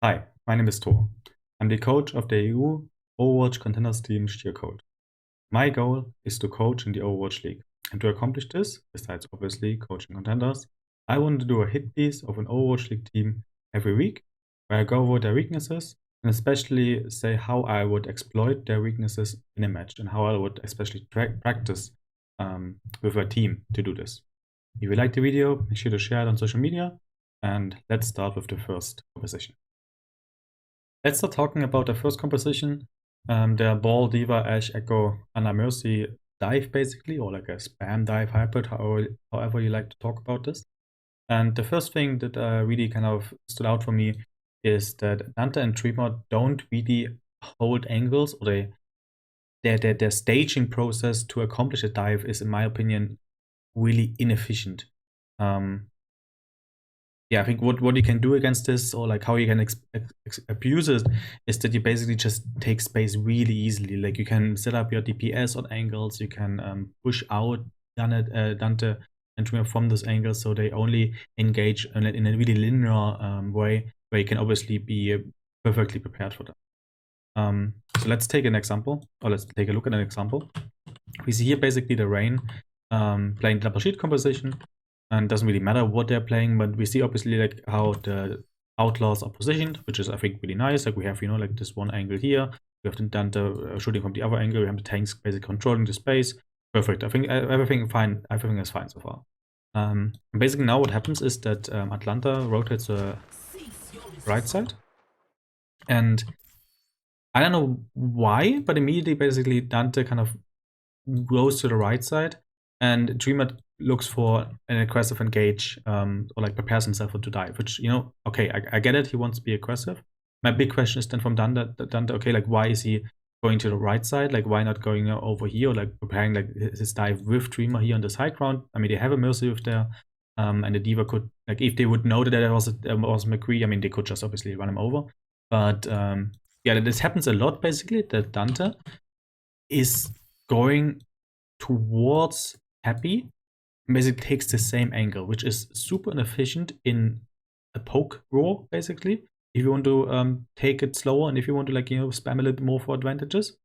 Hi, my name is Thor. I'm the coach of the EU Overwatch Contenders Team Sheer Cold. My goal is to coach in the Overwatch League. And to accomplish this, besides obviously coaching contenders, I want to do a hit piece of an Overwatch League team every week, where I go over their weaknesses and especially say how I would exploit their weaknesses in a match and how I would especially practice with a team to do this. If you like the video, make sure to share it on social media, and let's start with the first composition. Let's start talking about the first composition, the Ball, Diva, Ashe, Echo, Ana Mercy dive basically, or like a spam dive hybrid, however you like to talk about this. And the first thing that really kind of stood out for me is that Dante and Dreamer don't really hold angles, or their staging process to accomplish a dive is, in my opinion, really inefficient. Yeah, I think what you can do against this, or like how you can abuse it, is that you basically just take space really easily. Like you can set up your DPS on angles, you can push out Dante and Dreamer from those angles, so they only engage in a really linear way, where you can obviously be perfectly prepared for that. So let's take an example, or let's take a look at an example. We see here basically the Rain playing double sheet composition. And it doesn't really matter what they're playing, but we see obviously like how the Outlaws are positioned, which is I think really nice. Like we have, like this one angle here, we have the Dante shooting from the other angle, we have the tanks basically controlling the space. Perfect. I think everything is fine so far. Basically now what happens is that Atlanta rotates the right side, and I don't know why, but immediately basically Dante kind of goes to the right side, and Dreamer looks for an aggressive engage, or like prepares himself to dive, which, okay, I get it, he wants to be aggressive. My big question is then from Dante, okay, like why is he going to the right side? Like why not going over here, or like preparing like his dive with Dreamer here on this high ground? I mean, they have a Mercy with there, and the Diva could, like if they would know that it was McCree, I mean, they could just obviously run him over. But yeah, this happens a lot basically, that Dante is going towards Happy, basically takes the same angle, which is super inefficient in a poke roar, basically. If you want to take it slower, and if you want to spam a little bit more for advantages,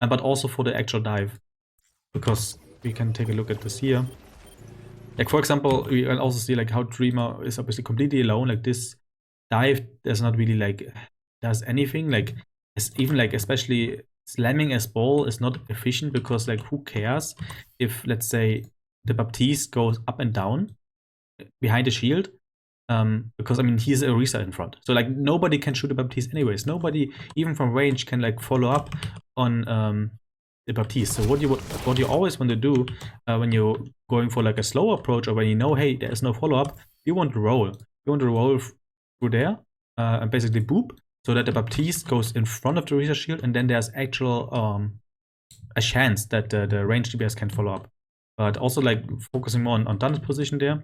but also for the actual dive, because we can take a look at this here. Like for example, we can also see like how Dreamer is obviously completely alone. Like this dive does not really does anything. Like even especially slamming as ball is not efficient, because like who cares if, let's say, the Baptiste goes up and down behind the shield, because I mean he's a reset in front, so like nobody can shoot the Baptiste anyways. Nobody even from range can like follow up on the Baptiste. So what you always want to do when you're going for like a slow approach, or when you know, hey, there's no follow up, you want to roll. You want to roll through there and basically boop, so that the Baptiste goes in front of the reset shield, and then there's actual a chance that the range DPS can follow up. But also like focusing more on Dante's position there,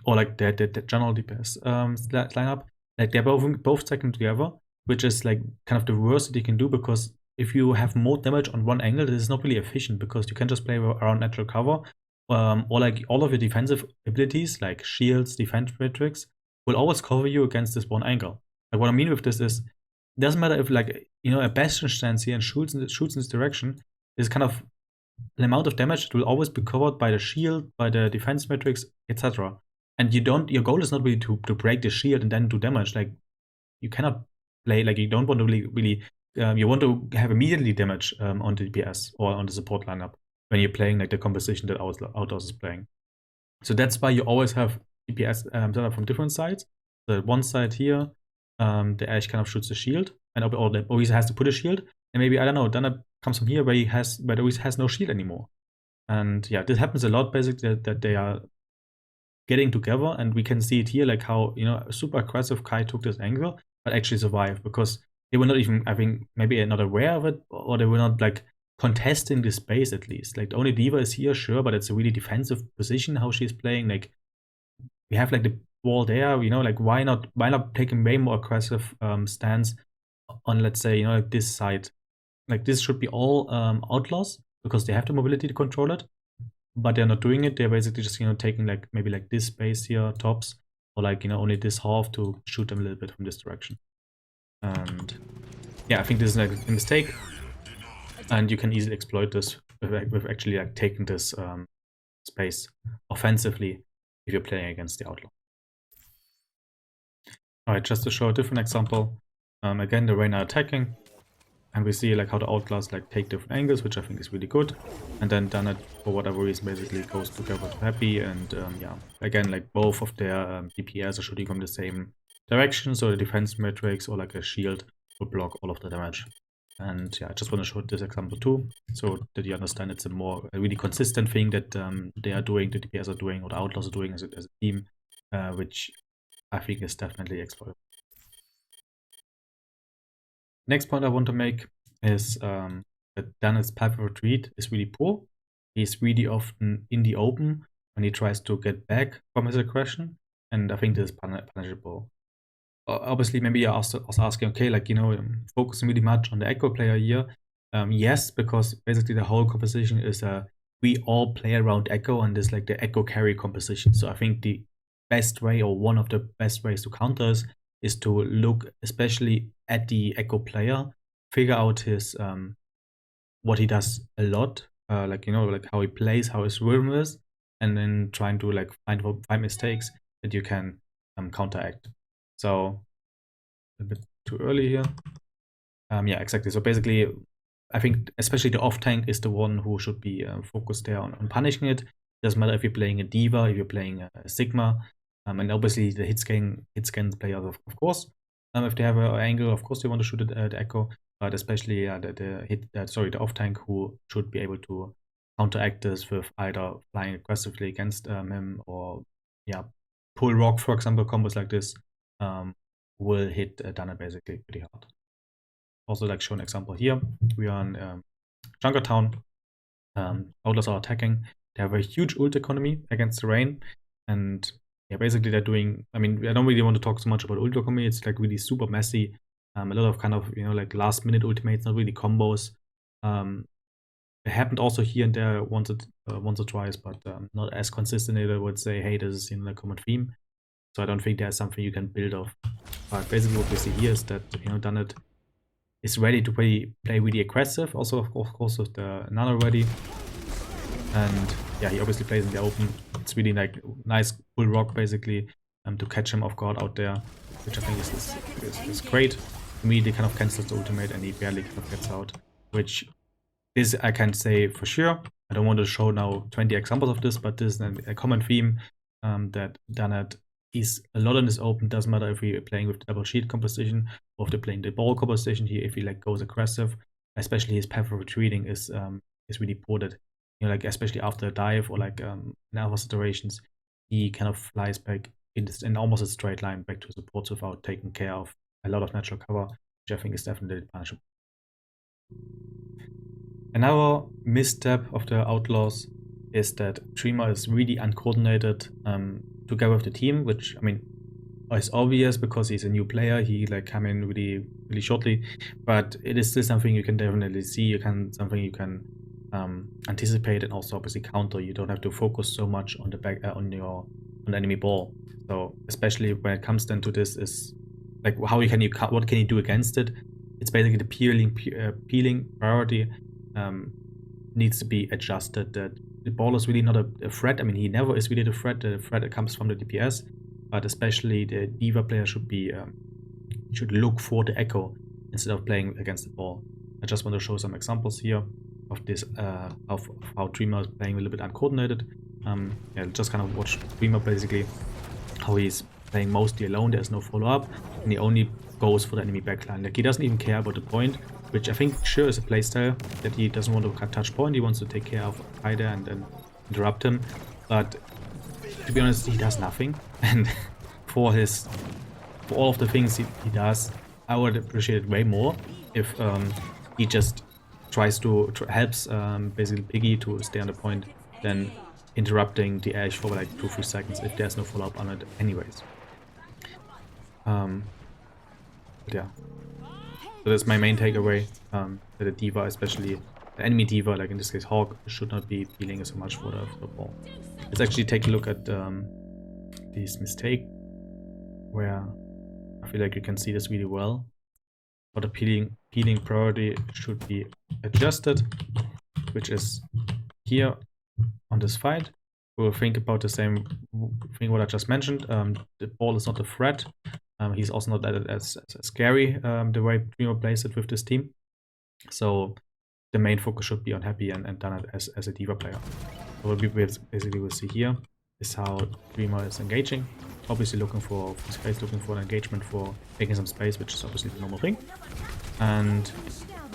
or like the general DPS lineup, like they're both stacking together, which is like kind of the worst that you can do, because if you have more damage on one angle, this is not really efficient, because you can just play around natural cover, or like all of your defensive abilities like shields, defense metrics will always cover you against this one angle. Like what I mean with this is, it doesn't matter if like a Bastion stands here and shoots in this direction, is kind of the amount of damage that will always be covered by the shield, by the defense metrics, etc. And your goal is not really to break the shield and then do damage. Like you cannot play, like you don't want to really you want to have immediately damage on the DPS or on the support lineup when you're playing like the composition that Outlaws is playing. So that's why you always have DPS set up from different sides. The one side here, the Ashe kind of shoots the shield, and or he has to put a shield, and maybe, I don't know, Dana comes from here where he has no shield anymore. And yeah, this happens a lot basically, that they are getting together, and we can see it here, like how a super aggressive Kai took this angle but actually survived, because they were not even, I think, maybe not aware of it, or they were not like contesting the space at least. Like the only Diva is here, sure, but it's a really defensive position how she's playing. Like we have like the wall there, like why not take a way more aggressive stance on, let's say, like this side. Like this should be all Outlaws, because they have the mobility to control it, but they're not doing it. They're basically just taking like maybe like this space here tops, or like, you know, only this half to shoot them a little bit from this direction. And yeah, I think this is like a mistake, and you can easily exploit this with actually like taking this space offensively if you're playing against the Outlaw. Alright, just to show a different example, again the Reyna attacking, and we see like how the Outlaws like take different angles, which I think is really good, and then Dunnet for whatever reason basically goes together to Happy, and yeah, again like both of their DPS are shooting from the same direction, so the defense matrix or like a shield will block all of the damage. And yeah, I just want to show this example too, so that you understand it's a really consistent thing that they are doing, the DPS are doing, or the Outlaws are doing as a team, which I think is definitely exploitable. Next point I want to make is that Dunnet's path of retreat is really poor. He's really often in the open when he tries to get back from his aggression, and I think this is punishable. Obviously, maybe you're also asking, okay, like, you know, focusing really much on the Echo player here. Yes, because basically the whole composition is we all play around Echo, and there's like the Echo carry composition. So I think the best way, or one of the best ways to counter this, is to look especially at the Echo player, figure out his what he does a lot, like, you know, like how he plays, how his rhythm is, and then trying to like find mistakes that you can counteract. So a bit too early here. Yeah, exactly. So basically, I think especially the off tank is the one who should be focused there on punishing it. Doesn't matter if you're playing a Diva, if you're playing a Sigma, and obviously the hit scan players, of course. If they have an angle, of course they want to shoot at the Echo, but especially the off tank who should be able to counteract this with either flying aggressively against him, or yeah, pull rock, for example, combos like this. Will hit Dunnet basically pretty hard. Also, like show an example here. We are in Junkertown. Outlaws are attacking. They have a huge ult economy against the Rain, and yeah, basically they're doing. I mean, I don't really want to talk so much about ult economy. It's like really super messy. A lot of kind of, you know, like last minute ultimates, not really combos. It happened also here and there once or twice, but not as consistent. I would say, hey, this is, you know, a common theme. So I don't think there's something you can build off. But basically what we see here is that, you know, Dunnet is ready to play really aggressive. Also, of course, with the Nano ready. And yeah, he obviously plays in the open. It's really like nice pull rock basically to catch him off guard out there, which I think is great. Immediately kind of cancels the ultimate, and he barely kind of gets out, which is, I can say for sure. I don't want to show now 20 examples of this, but this is a common theme that Dunnet is a lot in this open. Doesn't matter if we're playing with the double shield composition or if they're playing the ball composition here. If he like goes aggressive, especially his path of retreating is really poor. That, you know, like especially after a dive or like in other situations, he kind of flies back in almost a straight line back to supports without taking care of a lot of natural cover, which I think is definitely punishable. Another misstep of the Outlaws is that Dreamer is really uncoordinated together with the team, which, I mean, is obvious because he's a new player. He like come in really shortly, but it is still something you can definitely see. Something you can anticipate and also obviously counter. You don't have to focus so much on the on the enemy ball. So especially when it comes then to this, is like what can you do against it? It's basically the peeling priority needs to be adjusted. That the ball is really not a threat. I mean, he never is really the threat. The threat comes from the DPS, but especially the Diva player should look for the Echo instead of playing against the ball. I just want to show some examples here of this, of how Dreamer is playing a little bit uncoordinated. Yeah, just kind of watch Dreamer basically, how he's playing mostly alone. There's no follow-up, and he only goes for the enemy backline. Like, he doesn't even care about the point, which I think sure is a playstyle that he doesn't want to cut touch point. He wants to take care of Hyder and then interrupt him. But to be honest, he does nothing. And for all of the things he does, I would appreciate it way more if he just tries to helps basically Piggy to stay on the point, than interrupting the Ashe for like 2-3 seconds if there's no follow-up on it anyways. But yeah, so that's my main takeaway, that the Diva, especially the enemy Diva, like in this case Hawk, should not be peeling so much for the ball. Let's actually take a look at this mistake. where I feel like you can see this really well. But the peeling priority should be adjusted, which is here on this fight. We'll think about the same thing what I just mentioned. The ball is not a threat. He's also not as scary the way Dreamer plays it with this team. So the main focus should be on Happy and done it as a D.Va player. So what we basically will see here is how Dreamer is engaging. Obviously looking for space, looking for an engagement for taking some space, which is obviously the normal thing. And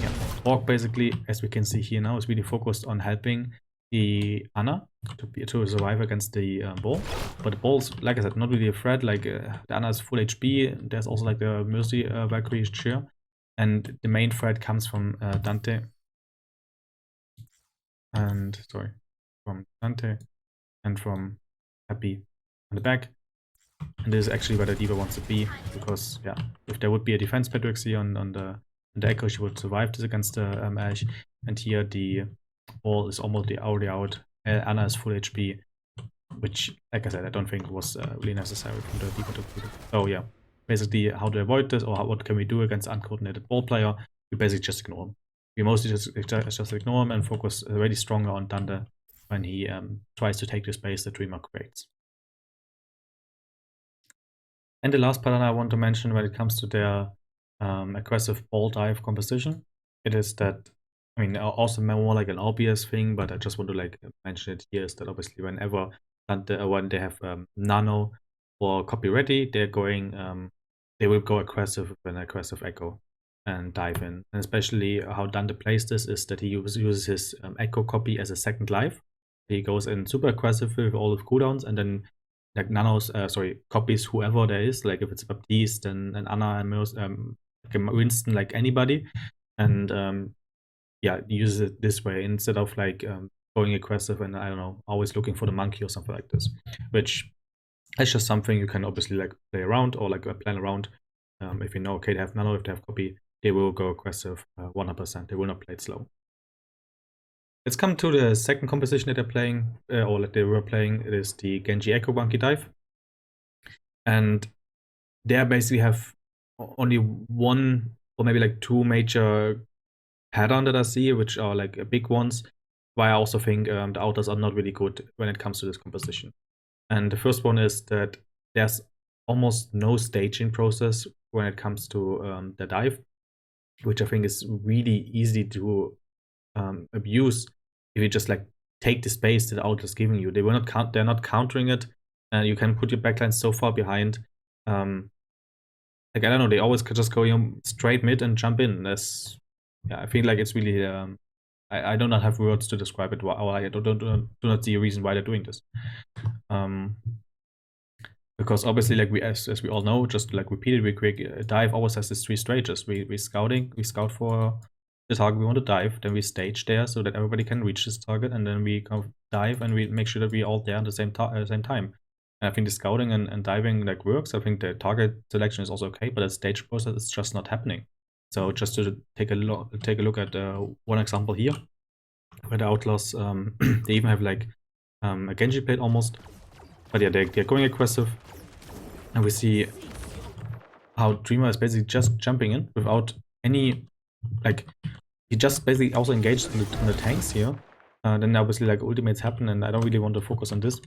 yeah, Orc basically, as we can see here now, is really focused on helping the Ana to survive against the ball. But the ball's, like I said, not really a threat. Like the Ana is full HP. There's also like the Mercy Valkyrie Sheer. And the main threat comes from Dante. And sorry, from Dante and from Happy on the back. And this is actually where the D.Va wants to be, because yeah, if there would be a defense Patrick here on the Echo, she would survive this against the Ashe. And here the ball is almost already out. Ana is full HP, which, like I said, I don't think was really necessary from the D.Va to do. So yeah, basically how to avoid this, or what can we do against uncoordinated ball player? We basically just ignore him. We mostly just ignore him and focus really stronger on Dante when he tries to take the space that Dreamer creates. And the last pattern I want to mention when it comes to their aggressive ball dive composition, it is that, I mean, also more like an obvious thing, but I just want to like mention it here, is that obviously whenever when they have Nano or Copy ready, they're going, they will go aggressive with an aggressive Echo and dive in. And especially how Dante plays this is that he uses his Echo Copy as a second life. He goes in super aggressive with all of cooldowns, and then like Nanos, copies whoever there is, like if it's Baptiste and Ana and like Winston, like anybody, and yeah, uses it this way instead of like going aggressive and I don't know, always looking for the monkey or something like this, which is just something you can obviously like play around or like plan around. If you know, okay, they have Nano, if they have Copy, they will go aggressive 100%. They will not play it slow. Let's come to the second composition that they're playing, or that they were playing. It is the Genji Echo Monkey Dive. And they basically have only one or maybe like two major pattern that I see, which are like big ones. Why I also think the Outlaws are not really good when it comes to this composition. And the first one is that there's almost no staging process when it comes to the dive, which I think is really easy to abuse if you just like take the space that the Outlaws is giving you. They will not they're not countering it, and you can put your backline so far behind. Like I don't know, they always could just go straight mid and jump in. That's, yeah, I feel like it's really I do not have words to describe it. I do not see a reason why they're doing this. Because obviously, like as we all know, just like repeatedly quick, dive always has these three stages. We scout for the target we want to dive, then we stage there so that everybody can reach this target, and then we kind of dive and we make sure that we all there at the same time. And I think the scouting and diving like works. I think the target selection is also okay, but the stage process is just not happening. So just to take a look at one example here, where the Outlaws they even have like a Genji plate almost, but yeah, they're going aggressive, and we see how Dreamer is basically just jumping in without any, like, he just basically also engaged in the tanks here. Then obviously like ultimates happen, and I don't really want to focus on this,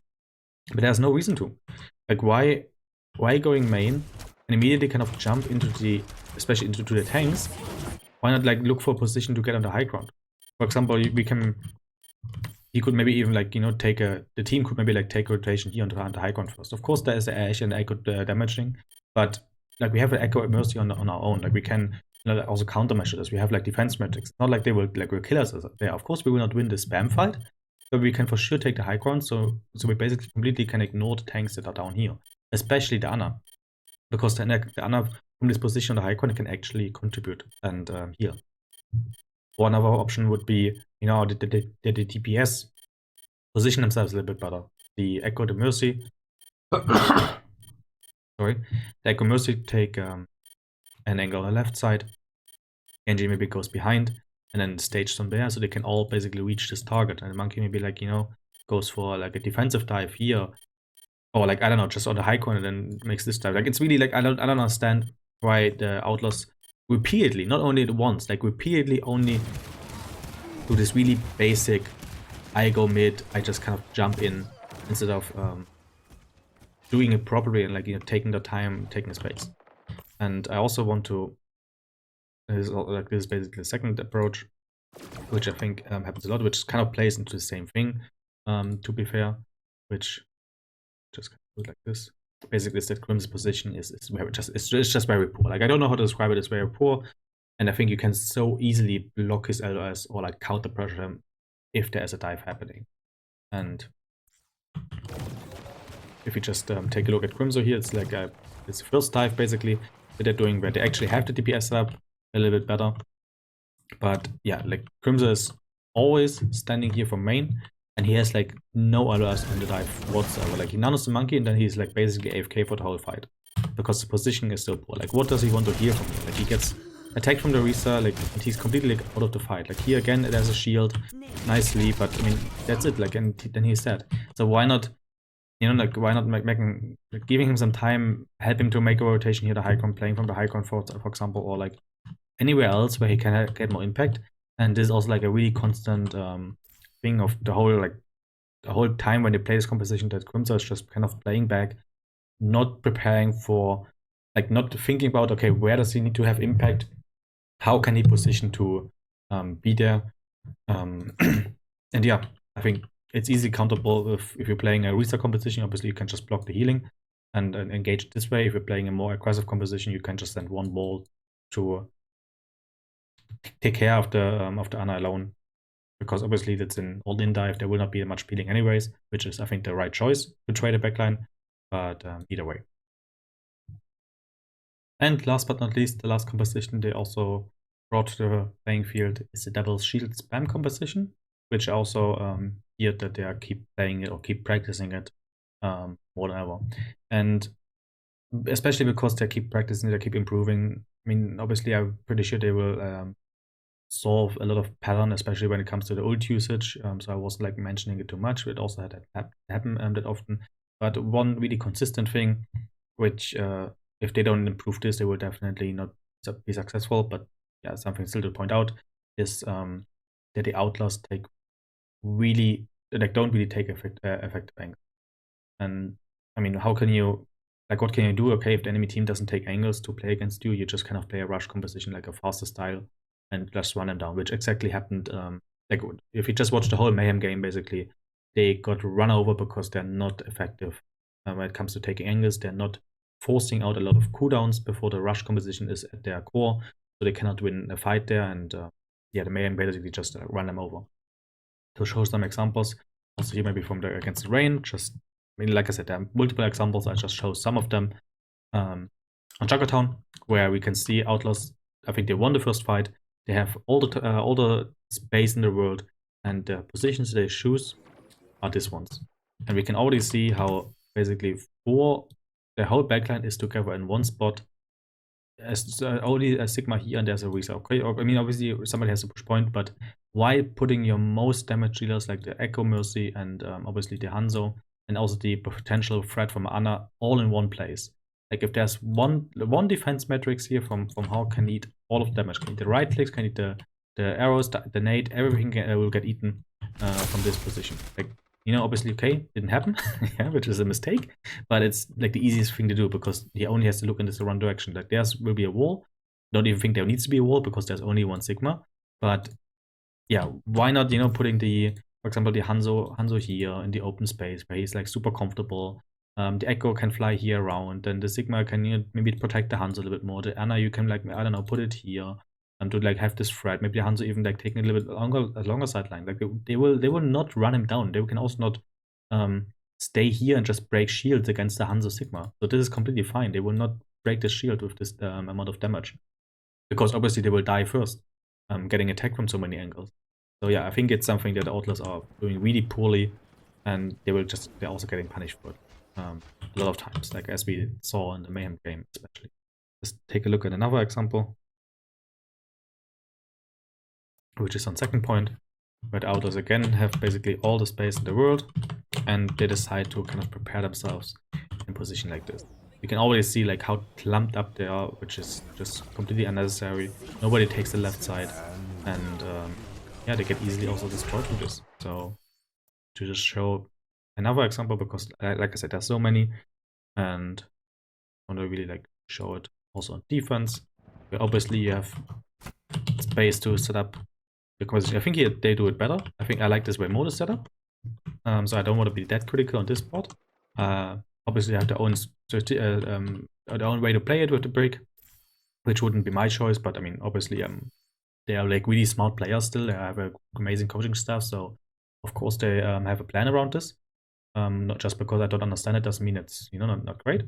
but there's no reason to. Like why going main and immediately kind of jump into especially into the tanks? Why not like look for a position to get on the high ground? For example, he could maybe even like, you know, the team could maybe like take a rotation here on the high ground first. Of course, there is the Ashe and the Echo damaging, but like we have an Echo Mercy on our own. Like we can, you know, also countermeasure this. We have like defense metrics. Not like they will kill us there. Of course, we will not win the spam fight, but we can for sure take the high ground. So we basically completely can ignore the tanks that are down here, especially the Ana, because the Ana from this position on the high ground can actually contribute and heal. One other option would be, you know, the DPS position themselves a little bit better. The Echo, the Mercy, sorry, the Echo Mercy take an angle on the left side. Genji maybe goes behind and then stage some there, so they can all basically reach this target. And the Monkey maybe like, you know, goes for like a defensive dive here, or like I don't know, just on the high corner, then makes this dive. Like it's really like I don't understand why the Outlaws repeatedly, not only once, like repeatedly only do this really basic. I go mid, I just kind of jump in instead of doing it properly and like taking the time, taking the space. And I also want to this is basically the second approach, which I think happens a lot, which kind of plays into the same thing. To be fair, which just do it like this. Basically, is that Grim's position is very it's just very poor. Like I don't know how to describe it. It's very poor, and I think you can so easily block his LOS or like counter pressure him if there is a dive happening. And if you just take a look at Crimson here, it's like it's the first dive basically that they're doing where they actually have the DPS up a little bit better. But yeah, like Crimson is always standing here for main, and he has like no LOS in the dive whatsoever. Like he nanos the monkey, and then he's like basically AFK for the whole fight because the positioning is so poor. Like what does he want to hear from me? Like he gets attacked from the Richter, like and he's completely like out of the fight. Like here again, there's a shield, nicely, but I mean that's it. Like and then he's dead. So why not? You know, like why not making like, giving him some time, help him to make a rotation here, the high ground, playing from the high ground for example, or like anywhere else where he can get more impact. And this is also like a really constant thing of the whole time when they play this composition that Crimson is just kind of playing back, not preparing for, like not thinking about, okay, where does he need to have impact? How can he position to be there? And yeah, I think it's easily counterable if you're playing a Risa composition. Obviously, you can just block the healing and engage this way. If you're playing a more aggressive composition, you can just send one ball to take care of the Ana alone, because obviously that's an all-in dive. There will not be much peeling anyways, which is I think the right choice to trade a backline. But either way. And last but not least, the last composition they also brought to the playing field is the Devil's Shield spam composition, which also here that they are keep playing it or keep practicing it more than ever. And especially because they keep practicing, they keep improving. I mean, obviously, I'm pretty sure they will solve a lot of pattern, especially when it comes to the ult usage. So I wasn't like mentioning it too much. It also had that happen that often. But one really consistent thing, which if they don't improve this, they will definitely not be successful. But yeah, something still to point out is that the Outlaws take really like don't really take effective angles. And I mean, how can you like what can you do? Okay, if the enemy team doesn't take angles to play against you, you just kind of play a rush composition like a faster style and just run them down, which exactly happened. Like if you just watch the whole Mayhem game, basically they got run over because they're not effective when it comes to taking angles. They're not forcing out a lot of cooldowns before the rush composition is at their core, so they cannot win a fight there. And yeah, the Mayhem basically just run them over. To show some examples, also here maybe from the Against the Rain, just I mean, like I said, there are multiple examples. I just show some of them on Junkertown, where we can see Outlaws. I think they won the first fight. They have all the space in the world, and the positions they choose are these ones. And we can already see how basically the whole backline is together in one spot. As only a Sigma here and there's a Risa. Okay, I mean obviously somebody has to push point, but why putting your most damage dealers like the Echo, Mercy, and obviously the Hanzo, and also the potential threat from Ana all in one place? Like if there's one defense matrix here from how can eat all of the damage, can eat the right clicks, can eat the arrows, the nade, everything will get eaten from this position. Like you know, obviously, okay, didn't happen, yeah, which is a mistake, but it's like the easiest thing to do because he only has to look in this wrong direction. Like there will be a wall. Don't even think there needs to be a wall because there's only one Sigma. But yeah, why not, you know, putting for example, the Hanzo here in the open space where he's like super comfortable. The Echo can fly here around, and the Sigma can maybe protect the Hanzo a little bit more. The Ana, you can like, I don't know, put it here. To like have this threat, maybe Hanzo even like taking a little bit longer sideline. Like they will not run him down. They can also not stay here and just break shields against the Hanzo Sigma. So this is completely fine. They will not break the shield with this amount of damage, because obviously they will die first, getting attacked from so many angles. So yeah, I think it's something that Outlaws are doing really poorly, and they're also getting punished for it a lot of times, like as we saw in the Mayhem game especially. Let's take a look at another example, which is on second point, where the Outlaws again have basically all the space in the world. and they decide to kind of prepare themselves in position like this. You can already see like how clumped up they are, which is just completely unnecessary. Nobody takes the left side, and yeah, they get easily also destroyed with this. So to just show another example, because like I said, there's so many, and I want to really like show it also on defense, where obviously you have space to set up the composition. I think here they do it better. I think I like this way more to set up. So I don't want to be that critical on this spot. Obviously, I have their own way to play it with the brick, which wouldn't be my choice. But I mean, obviously, they are like really smart players still. They have amazing coaching staff, so of course they have a plan around this. Not just because I don't understand it doesn't mean it's not great.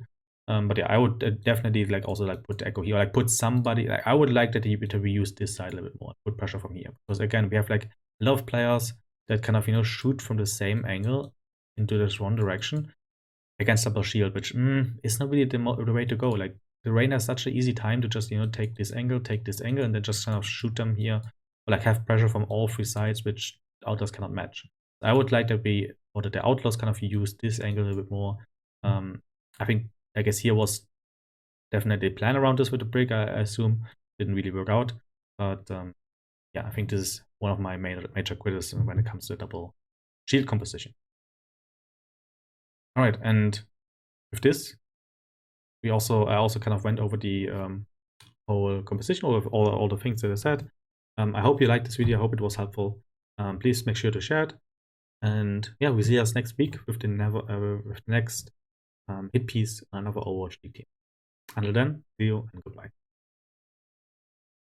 But yeah, I would definitely like also like put Echo here, like put somebody. Like I would like that he to use this side a little bit more, put pressure from here, because again we have like a lot of players that kind of shoot from the same angle into this one direction against double shield, which is not really the way to go. Like the Rain has such an easy time to just take this angle, and then just kind of shoot them here, or like have pressure from all three sides, which Outlaws cannot match. I would like that that the Outlaws kind of use this angle a little bit more. I guess here was definitely a plan around this with the brick. I assume didn't really work out, but yeah, I think this is one of my major criticisms when it comes to double shield composition. All right, and with this, I also kind of went over the whole composition, all the things that I said. I hope you liked this video. I hope it was helpful. Please make sure to share it. And yeah, we see us next week with the next hit piece on another Overwatch League team. Until then, see you and goodbye.